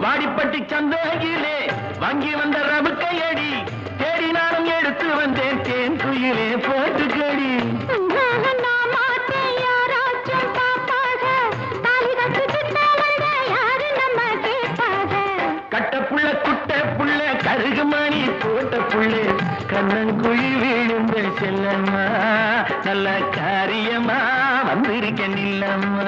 வாடிப்பட்டி சந்தையிலே வாங்கி வந்த ரவுக்கையடி தேடினாலும் எடுத்து வந்தேன் தேன் குயிலே போட்டுக்கடி. கட்ட புள்ள குட்ட புள்ள கருகுமணி போட்ட புள்ள கண்ணங்குழி விழுந்த செல்லம்மா நல்ல காரியமா வந்திருக்க நில்லம்மா.